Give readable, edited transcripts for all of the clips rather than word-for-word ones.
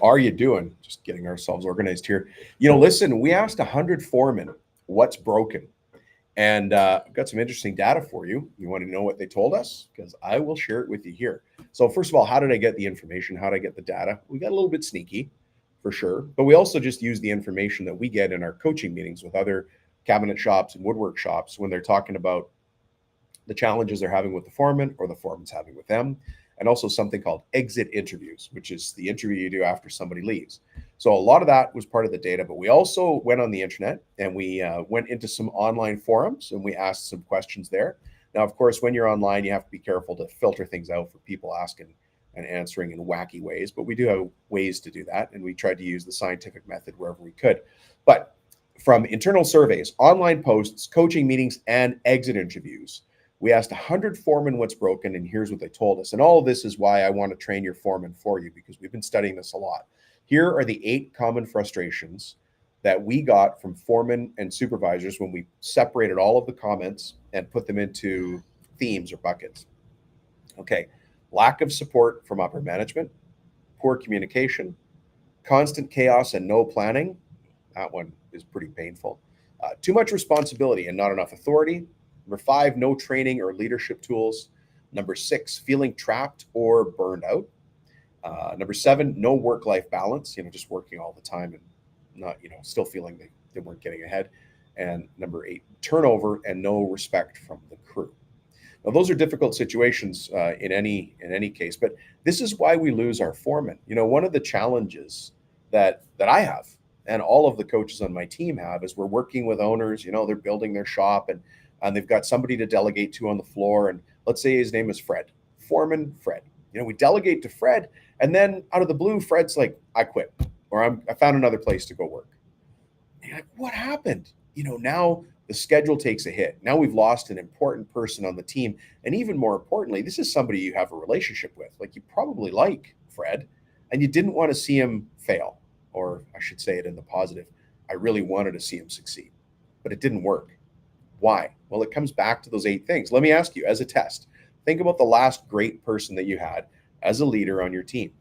Are you doing? Just getting ourselves organized here. Listen, we asked 100 foremen what's broken, and I've got some interesting data for you. You want to know what they told us? Because I will share it with you here. So, first of all, how did I get the information? How did I get the data? We got a little bit sneaky for sure, but we also just use the information that we get in our coaching meetings with other cabinet shops and woodwork shops when they're talking about the challenges they're having with the foreman or the foreman's having with them, and also something called exit interviews, which is the interview you do after somebody leaves. So a lot of that was part of the data, but we also went on the internet and we went into some online forums and we asked some questions there. Now, of course, when you're online, you have to be careful to filter things out for people asking and answering in wacky ways, but we do have ways to do that. And we tried to use the scientific method wherever we could. But from internal surveys, online posts, coaching meetings, and exit interviews, we asked 100 foremen what's broken, and here's what they told us. And all of this is why I want to train your foreman for you, because we've been studying this a lot. Here are the 8 common frustrations that we got from foremen and supervisors when we separated all of the comments and put them into themes or buckets. Okay, lack of support from upper management, poor communication, constant chaos and no planning. That one is pretty painful. Too much responsibility and not enough authority. Number 5, no training or leadership tools. Number 6, feeling trapped or burned out. Number 7, no work-life balance, just working all the time and not, still feeling they weren't getting ahead. And number 8, turnover and no respect from the crew. Now, those are difficult situations in any case, but this is why we lose our foremen. One of the challenges that I have and all of the coaches on my team have is we're working with owners. They're building their shop and they've got somebody to delegate to on the floor. And let's say his name is Fred, Foreman Fred. We delegate to Fred, and then out of the blue, Fred's like, "I quit," or I found another place to go work." And you're like, "What happened?" Now the schedule takes a hit. Now we've lost an important person on the team. And even more importantly, this is somebody you have a relationship with. Like, you probably like Fred, and you didn't want to see him fail. Or I should say it in the positive. I really wanted to see him succeed, but it didn't work. Why? Well, it comes back to those 8 things. Let me ask you as a test. Think about the last great person that you had as a leader on your team.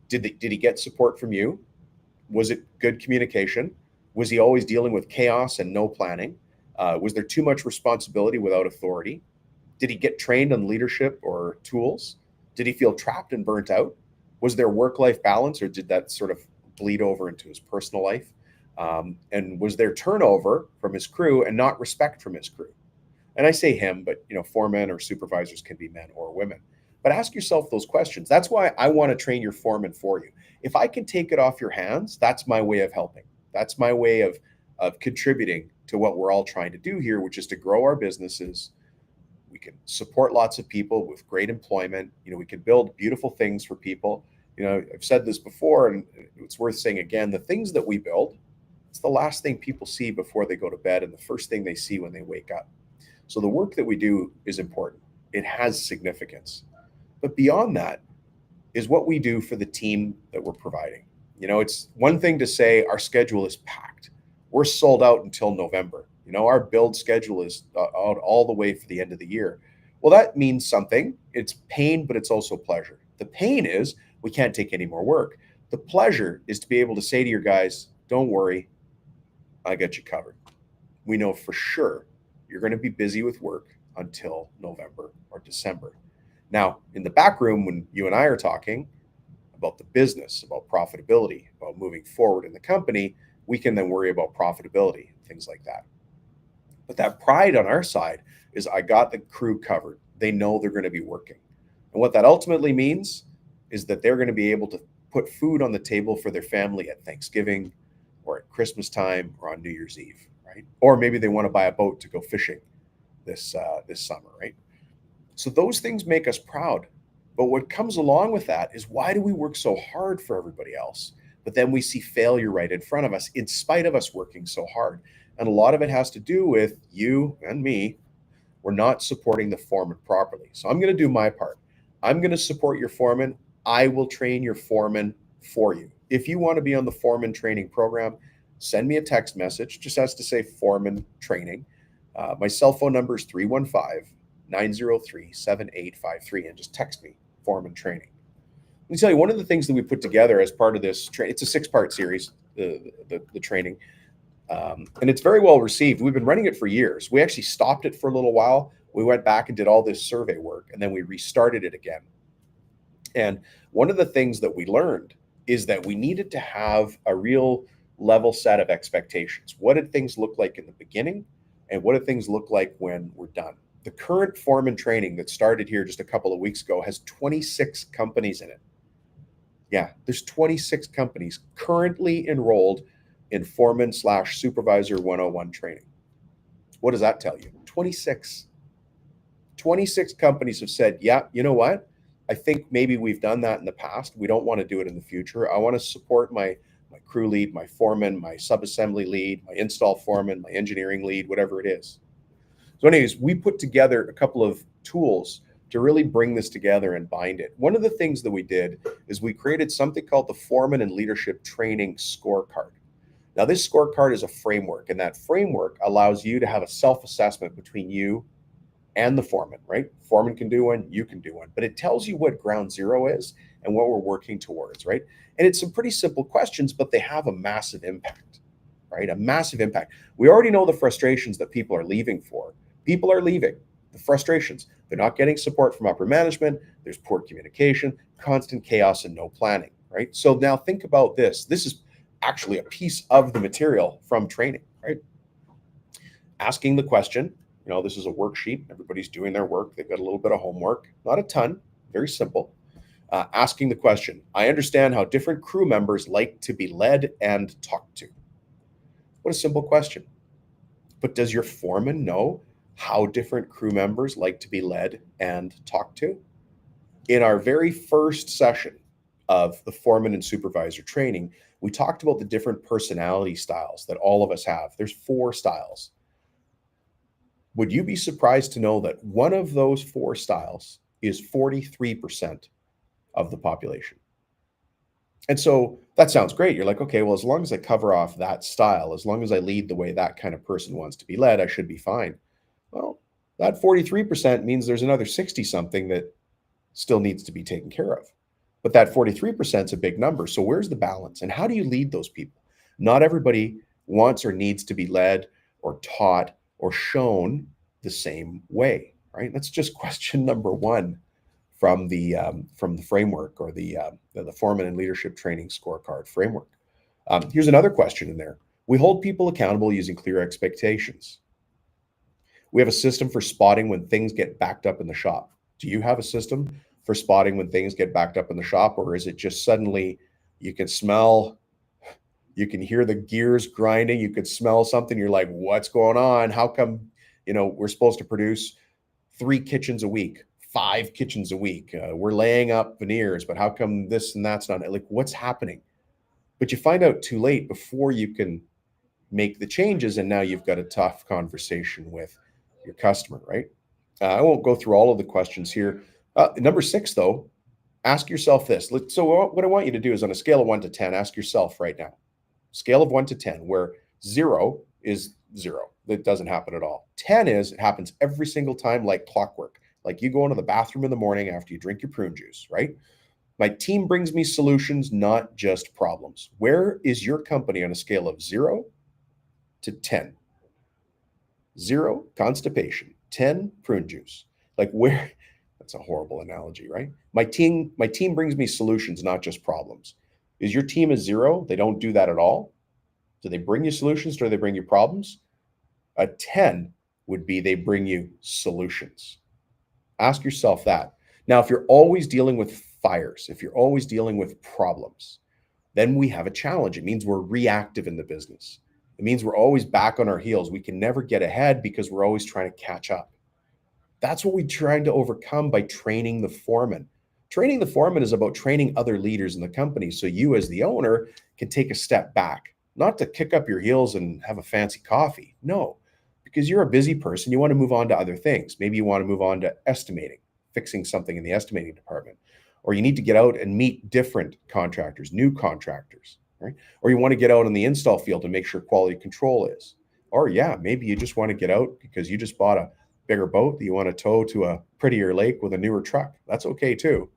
Did he get support from you? Was it good communication? Was he always dealing with chaos and no planning? Was there too much responsibility without authority? Did he get trained on leadership or tools? Did he feel trapped and burnt out? Was there work-life balance, or did that sort of bleed over into his personal life? And was there turnover from his crew and not respect from his crew? And I say him, but foremen or supervisors can be men or women. But ask yourself those questions. That's why I want to train your foreman for you. If I can take it off your hands, that's my way of helping. That's my way of contributing to what we're all trying to do here, which is to grow our businesses. We can support lots of people with great employment. We can build beautiful things for people. I've said this before, and it's worth saying again, the things that we build, it's the last thing people see before they go to bed and the first thing they see when they wake up. So the work that we do is important. It has significance. But beyond that is what we do for the team that we're providing. It's one thing to say our schedule is packed. We're sold out until November. Our build schedule is out all the way for the end of the year. Well, that means something. It's pain, but it's also pleasure. The pain is we can't take any more work. The pleasure is to be able to say to your guys, "Don't worry, I got you covered. We know for sure you're going to be busy with work until November or December." Now, in the back room, when you and I are talking about the business, about profitability, about moving forward in the company, we can then worry about profitability, things like that. But that pride on our side is I got the crew covered. They know they're going to be working. And what that ultimately means is that they're going to be able to put food on the table for their family at Thanksgiving or at Christmas time or on New Year's Eve, right? Or maybe they want to buy a boat to go fishing this summer, right? So those things make us proud. But what comes along with that is, why do we work so hard for everybody else? But then we see failure right in front of us, in spite of us working so hard. And a lot of it has to do with you and me. We're not supporting the foreman properly. So I'm going to do my part. I'm going to support your foreman. I will train your foreman for you. If you want to be on the foreman training program, send me a text message. Just has to say foreman training. My cell phone number is 315-903-7853, and just text me foreman training. Let me tell you, one of the things that we put together as part of this it's a 6-part series, the training, and it's very well received. We've been running it for years. We actually stopped it for a little while. We went back and did all this survey work, and then we restarted it again. And one of the things that we learned is that we needed to have a real level set of expectations. What did things look like in the beginning? And what did things look like when we're done? The current Foreman training that started here just a couple of weeks ago has 26 companies in it. Yeah, there's 26 companies currently enrolled in Foreman/Supervisor 101 training. What does that tell you? 26. 26 companies have said, yeah, you know what? I think maybe we've done that in the past. We don't want to do it in the future. I want to support my crew lead, my foreman, my subassembly lead, my install foreman, my engineering lead, whatever it is. So anyways, we put together a couple of tools to really bring this together and bind it. One of the things that we did is we created something called the Foreman and Leadership Training Scorecard. Now, this scorecard is a framework, and that framework allows you to have a self-assessment between you and the foreman, right? Foreman can do one, you can do one, but it tells you what ground zero is and what we're working towards, right? And it's some pretty simple questions, but they have a massive impact, right? A massive impact. We already know the frustrations that people are leaving for. People are leaving. The frustrations. They're not getting support from upper management. There's poor communication, constant chaos, and no planning, right? So now think about this. This is actually a piece of the material from training, right? Asking the question, this is a worksheet. Everybody's doing their work. They've got a little bit of homework, not a ton, very simple. Asking the question, I understand how different crew members like to be led and talked to. What a simple question. But does your foreman know how different crew members like to be led and talked to? In our very first session of the foreman and supervisor training, we talked about the different personality styles that all of us have. There's 4 styles. Would you be surprised to know that one of those 4 styles is 43% of the population? And so that sounds great. You're like, okay, well, as long as I cover off that style, as long as I lead the way that kind of person wants to be led, I should be fine. Well, that 43% means there's another 60 something that still needs to be taken care of. But that 43% is a big number. So where's the balance? And how do you lead those people? Not everybody wants or needs to be led or taught or shown the same way, right? That's just question number 1 from the framework, or the Foreman and Leadership Training Scorecard framework. Here's another question in there. We hold people accountable using clear expectations. We have a system for spotting when things get backed up in the shop. Do you have a system for spotting when things get backed up in the shop, or is it just suddenly you can smell, you can hear the gears grinding, you could smell something, you're like, what's going on? How come, we're supposed to produce 3 kitchens a week, 5 kitchens a week? We're laying up veneers, but how come this and that's not, like, what's happening? But you find out too late before you can make the changes, and now you've got a tough conversation with your customer, right? I won't go through all of the questions here. Number 6, though, ask yourself this. So what I want you to do is, on a scale of 1 to 10, ask yourself right now, scale of 1 to 10, where 0 is 0. That doesn't happen at all. 10 is, it happens every single time like clockwork. Like you go into the bathroom in the morning after you drink your prune juice, right? My team brings me solutions, not just problems. Where is your company on a scale of 0 to 10? 0, constipation. 10, prune juice. Like, where? That's a horrible analogy, right? My team brings me solutions, not just problems. Is your team a 0? They don't do that at all? Do they bring you solutions, or do they bring you problems? A 10 would be they bring you solutions. Ask yourself that. Now, if you're always dealing with fires, if you're always dealing with problems, then we have a challenge. It means we're reactive in the business. It means we're always back on our heels. We can never get ahead because we're always trying to catch up. That's what we're trying to overcome by training the foreman. Training the foreman is about training other leaders in the company, so you as the owner can take a step back, not to kick up your heels and have a fancy coffee. No, because you're a busy person. You want to move on to other things. Maybe you want to move on to estimating, fixing something in the estimating department, or you need to get out and meet different contractors, new contractors, right? Or you want to get out in the install field and make sure quality control is. Or yeah, maybe you just want to get out because you just bought a bigger boat that you want to tow to a prettier lake with a newer truck. That's okay too.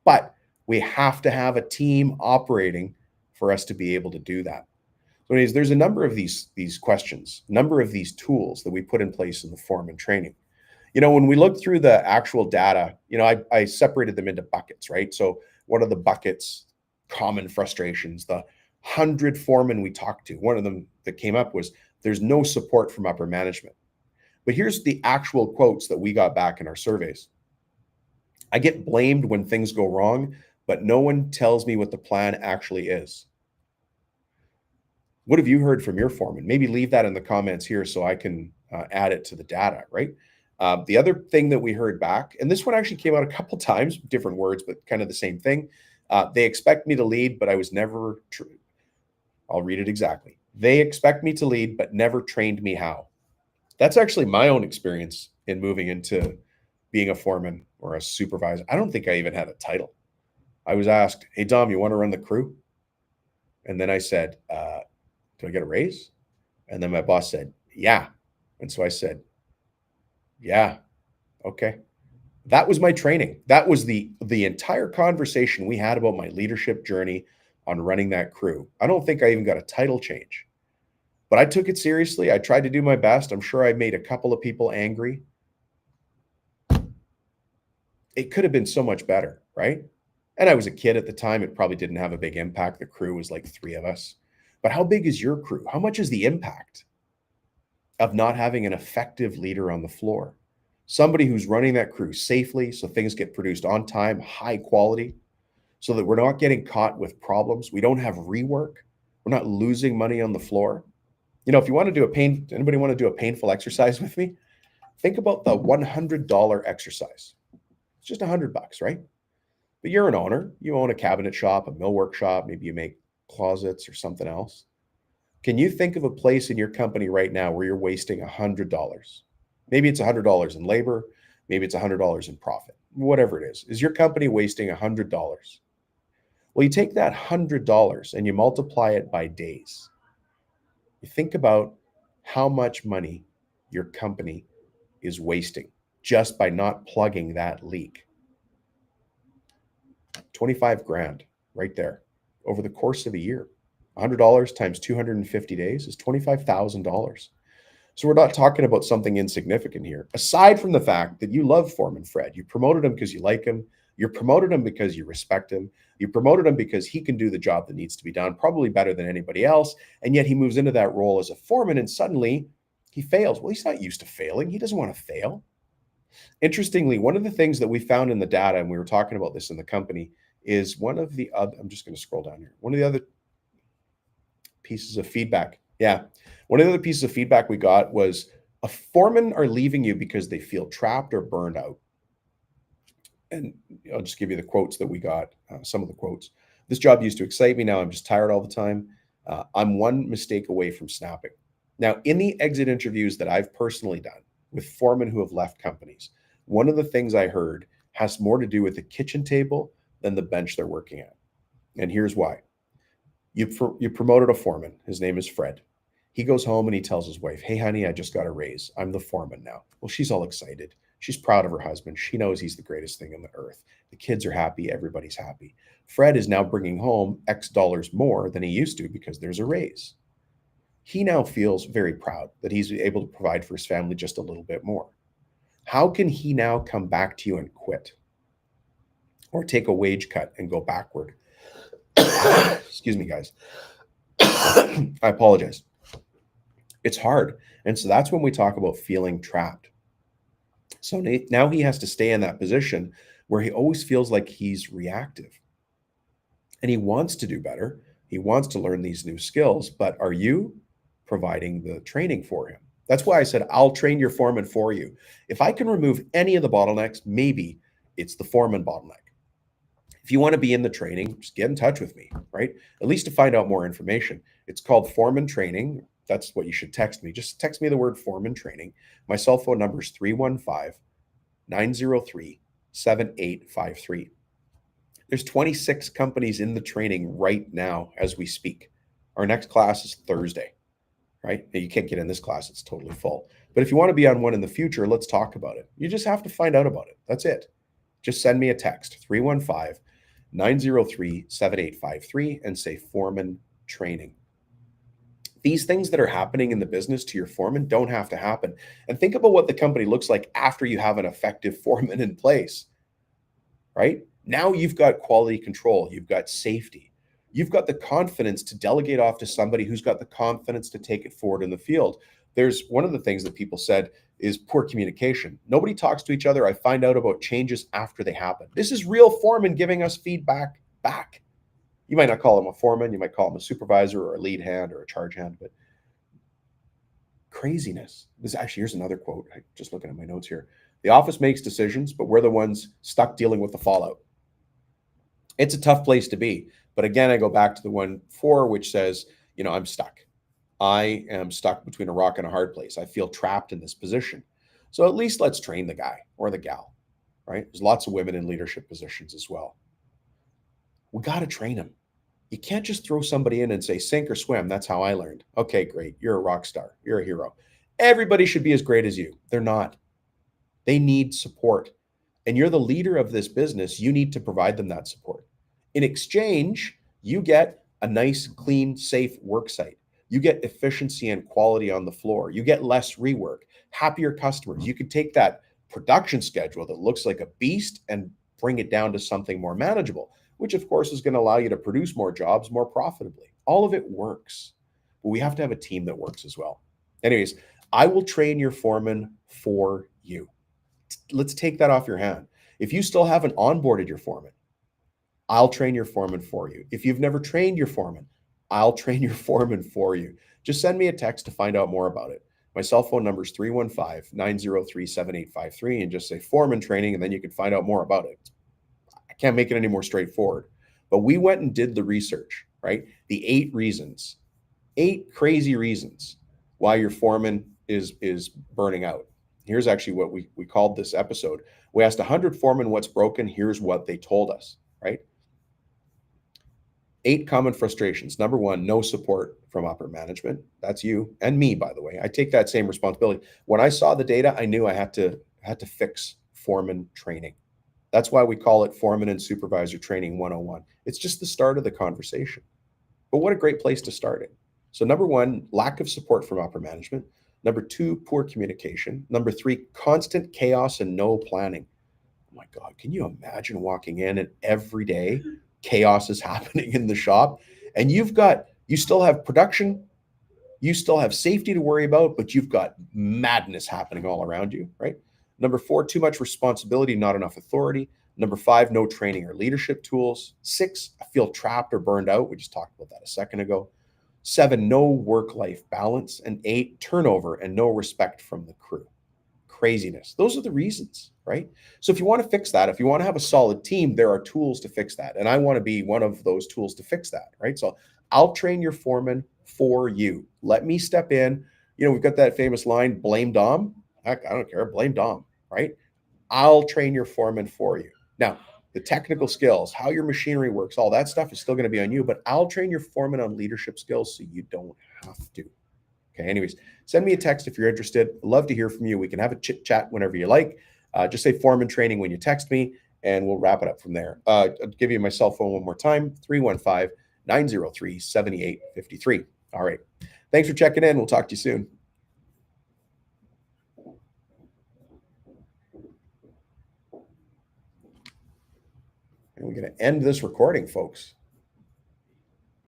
But We have to have a team operating for us to be able to do that. So anyways, there's a number of these questions, number of these tools that we put in place in the foreman training. When we look through the actual data, I separated them into buckets, right? So what are the buckets? Common frustrations. The 100 foremen we talked to, one of them that came up was there's no support from upper management. But here's the actual quotes that we got back in our surveys. I get blamed when things go wrong, but no one tells me what the plan actually is. What have you heard from your foreman? Maybe leave that in the comments here so I can add it to the data, right? The other thing that we heard back, and this one actually came out a couple times, different words, but kind of the same thing. They expect me to lead, but I was never true. I'll read it exactly. They expect me to lead, but never trained me how. That's actually my own experience in moving into being a foreman or a supervisor. I don't think I even had a title. I was asked, "Hey, Dom, you want to run the crew?" And then I said, "Do I get a raise?" And then my boss said, "Yeah." And so I said, "Yeah, okay." That was my training. That was the entire conversation we had about my leadership journey on running that crew. I don't think I even got a title change, but I took it seriously. I tried to do my best. I'm sure I made a couple of people angry. It could have been so much better, right? And I was a kid at the time. It probably didn't have a big impact. The crew was like 3 of us. But how big is your crew? How much is the impact of not having an effective leader on the floor? Somebody who's running that crew safely so things get produced on time, high quality, so that we're not getting caught with problems. We don't have rework. We're not losing money on the floor. If you want to do anybody want to do a painful exercise with me? Think about the $100 exercise. It's just $100, right? But you're an owner. You own a cabinet shop, a millwork shop. Maybe you make closets or something else. Can you think of a place in your company right now where you're wasting $100? Maybe it's $100 in labor. Maybe it's $100 in profit. Whatever it is your company wasting $100? Well, you take that $100 and you multiply it by days. You think about how much money your company is wasting just by not plugging that leak. 25 grand right there over the course of a year. $100 times 250 days is $25,000. So we're not talking about something insignificant here. Aside from the fact that you love Foreman Fred, you promoted him because you like him. You promoted him because you respect him. You promoted him because he can do the job that needs to be done, probably better than anybody else. And yet he moves into that role as a foreman and suddenly he fails. Well, he's not used to failing. He doesn't want to fail. Interestingly, one of the things that we found in the data, and we were talking about this in the company, is one of the other, I'm just going to scroll down here. One of the other pieces of feedback. Yeah. One of the other pieces of feedback we got was a foreman are leaving you because they feel trapped or burned out. And I'll just give you the quotes that we got, some of the quotes. This job used to excite me. Now I'm just tired all the time. I'm one mistake away from snapping. Now, in the exit interviews that I've personally done with foremen who have left companies, one of the things I heard has more to do with the kitchen table than the bench they're working at. And here's why. You promoted a foreman. His name is Fred. He goes home and he tells his wife, "Hey, honey, I just got a raise. I'm the foreman now." Well, she's all excited. She's proud of her husband. She knows he's the greatest thing on the earth. The kids are happy. Everybody's happy. Fred is now bringing home X dollars more than he used to because there's a raise. He now feels very proud that he's able to provide for his family just a little bit more. How can he now come back to you and quit or take a wage cut and go backward? Excuse me, guys. I apologize. It's hard. And so that's when we talk about feeling trapped. So now he has to stay in that position where he always feels like he's reactive. And he wants to do better. He wants to learn these new skills. But are you providing the training for him? That's why I said, I'll train your foreman for you. If I can remove any of the bottlenecks, maybe it's the foreman bottleneck. If you want to be in the training, just get in touch with me, right? At least to find out more information. It's called Foreman Training. That's what you should text me. Just text me the word Foreman Training. My cell phone number is 315-903-7853. There's 26 companies in the training right now as we speak. Our next class is Thursday, right? Now, you can't get in this class. It's totally full. But if you want to be on one in the future, let's talk about it. You just have to find out about it. That's it. Just send me a text, 315 903-7853 and say Foreman Training. These things that are happening in the business to your foreman don't have to happen. And think about what the company looks like after you have an effective foreman in place, right? Now you've got quality control, you've got safety, you've got the confidence to delegate off to somebody who's got the confidence to take it forward in the field. There's one of the things that people said is poor communication. Nobody talks to each other. I find out about changes after they happen. This is real foreman giving us feedback back. You might not call him a foreman, you might call him a supervisor or a lead hand or a charge hand, but craziness. This actually, here's another quote. I just looking at my notes here. The office makes decisions, but we're the ones stuck dealing with the fallout. It's a tough place to be. But again, I go back to the 1-4, which says, I'm stuck. I am stuck between a rock and a hard place. I feel trapped in this position. So at least let's train the guy or the gal, right? There's lots of women in leadership positions as well. We got to train them. You can't just throw somebody in and say, sink or swim. That's how I learned. Okay, great. You're a rock star. You're a hero. Everybody should be as great as you. They're not. They need support. And you're the leader of this business. You need to provide them that support. In exchange, you get a nice, clean, safe work site. You get efficiency and quality on the floor. You get less rework, happier customers. You could take that production schedule that looks like a beast and bring it down to something more manageable, which of course is going to allow you to produce more jobs more profitably. All of it works, but we have to have a team that works as well. Anyways, I will train your foreman for you. Let's take that off your hand. If you still haven't onboarded your foreman, I'll train your foreman for you. If you've never trained your foreman, I'll train your foreman for you. Just send me a text to find out more about it. My cell phone number is 315-903-7853 and just say foreman training, and then you can find out more about it. I can't make it any more straightforward. But we went and did the research, right? The 8 crazy reasons why your foreman is burning out. Here's actually what we called this episode. We asked 100 foremen what's broken. Here's what they told us, right? 8 common frustrations. Number 1, no support from upper management. That's you and me, by the way. I take that same responsibility. When I saw the data, I knew I had to fix foreman training. That's why we call it Foreman and Supervisor Training 101. It's just the start of the conversation. But what a great place to start it. So number 1, lack of support from upper management. Number 2, poor communication. Number 3, constant chaos and no planning. Oh my God, can you imagine walking in and every day chaos is happening in the shop, and you still have production, you still have safety to worry about, but you've got madness happening all around you, right? Number 4, too much responsibility, not enough authority. Number 5, no training or leadership tools. 6, I feel trapped or burned out. We just talked about that a second ago. 7, no work-life balance. And 8, turnover and no respect from the crew. Craziness. Those are the reasons, right? So if you want to fix that, if you want to have a solid team, there are tools to fix that. And I want to be one of those tools to fix that, right? So I'll train your foreman for you. Let me step in. We've got that famous line, blame Dom. Heck, I don't care. Blame Dom, right? I'll train your foreman for you. Now, the technical skills, how your machinery works, all that stuff is still going to be on you, but I'll train your foreman on leadership skills so you don't have to. Okay, anyways, send me a text if you're interested. I'd love to hear from you. We can have a chit chat whenever you like. Just say foreman training when you text me, and we'll wrap it up from there. I'll give you my cell phone one more time, 315-903-7853. All right. Thanks for checking in. We'll talk to you soon. And we're going to end this recording, folks.